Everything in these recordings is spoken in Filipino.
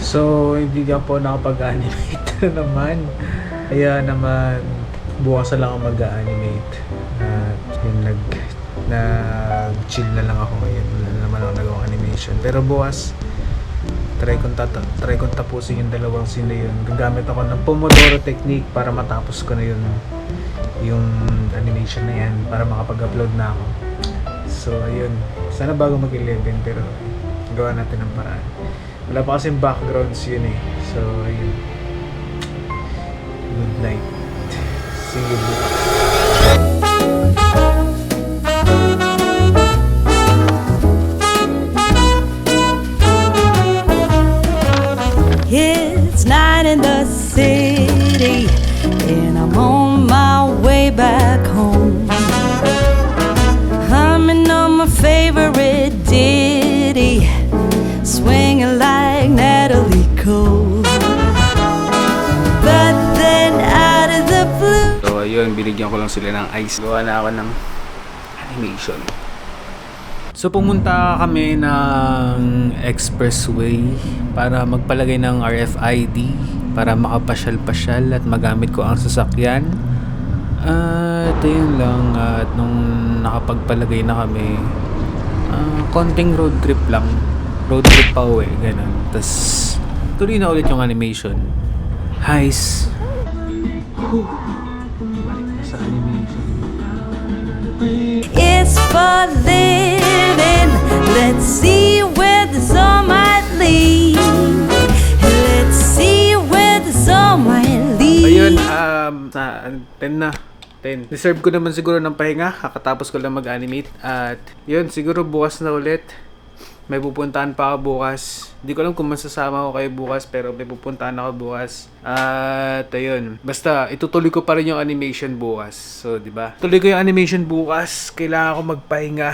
So, hindi ka po nakapag-animate na naman. Kaya naman, bukas na lang ako mag-animate. At yun, nag-chill na lang ako ngayon. Wala na naman ako nagawang animation. Pero bukas, try kong tapusin yung dalawang scene na yun. Gagamit ako ng Pomodoro technique para matapos ko na yun, yung animation na yan, para makapag-upload na ako. So, ayun. Sana bago mag-11, pero gawa natin ng paraan. Wala pa kasing backgrounds yun eh. So, ayun. Good night. See you bukas. It's night in the city, and I'm on my way back home. Humming on my favorite ditty, swinging like Natalie Cole. But then out of the blue. So ayun, binigyan ko lang sila ng ice. Gawa na ako ng animation. So pumunta kami ng expressway para magpalagay ng RFID para makapasyal-pasyal at magamit ko ang sasakyan. At ayun lang, at nung nakapagpalagay na kami, konting road trip lang. Road trip pa uwi, ganun. Tapos tuloy na ulit yung animation. Highs. Balik na sa animation. It's for living. Let's see where the song might lead. Let's see where the song might lead. Ayun, sa 10 na. 10. Deserve ko naman siguro ng pahinga. Kakatapos ko lang mag-animate. At yun, siguro bukas na ulit. May pupuntahan pa ako bukas. Hindi ko alam kung masasama ko kayo bukas, pero may pupuntahan ako bukas. At ayun, basta itutuloy ko pa rin yung animation bukas. So, di ba? Tuloy ko yung animation bukas. Kailangan ko magpahinga.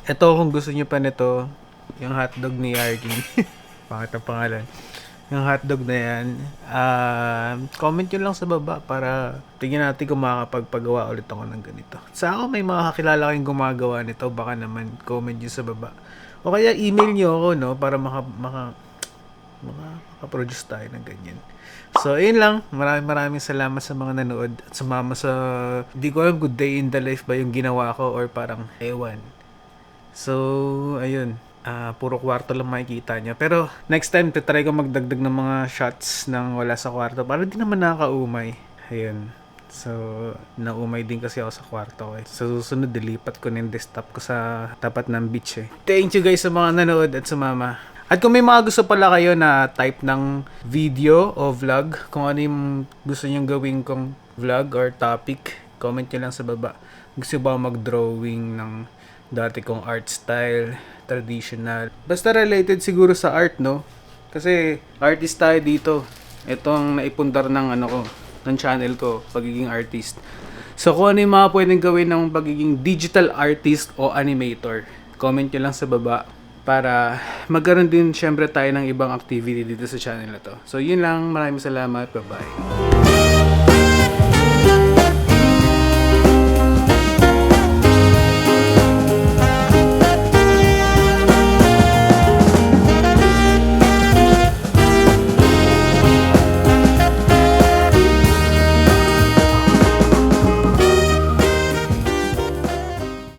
Ito, kung gusto niyo pa nito, yung hotdog ni Arkin. Pangit ang pangalan. Yung hotdog na yan, comment yun lang sa baba para tingnan natin kung makakapagpagawa ulit ako ng ganito. Sa ako may mga kakilala kayong gumagawa nito, baka naman comment yun sa baba. O kaya email nyo ako, no, para makaproduce tayo ng ganyan. So, ayun lang. Maraming salamat sa mga nanood at sumama sa, hindi ko alam, good day in the life ba yung ginawa ko or parang ewan. So, ayun. Puro kwarto lang makikita niya. Pero next time, try ko magdagdag ng mga shots ng wala sa kwarto para di naman nakakaumay. Ayun. So, naumay din kasi ako sa kwarto eh. So, susunod, dilipat ko na yung desktop ko sa tapat ng beach eh. Thank you guys sa mga nanood at sumama. At kung may mga gusto pala kayo na type ng video o vlog, kung ano yung gusto nyong gawin kong vlog or topic, comment nyo lang sa baba. Gusto ba mag-drawing ng dati kong art style, traditional. Basta related siguro sa art, no? Kasi artist tayo dito. Ito ang naipundar ng ng channel ko, pagiging artist. So kung ano yung mga pwedeng gawin ng pagiging digital artist o animator, comment nyo lang sa baba para magkaroon din syempre tayo ng ibang activity dito sa channel na to. So yun lang, maraming salamat, bye bye.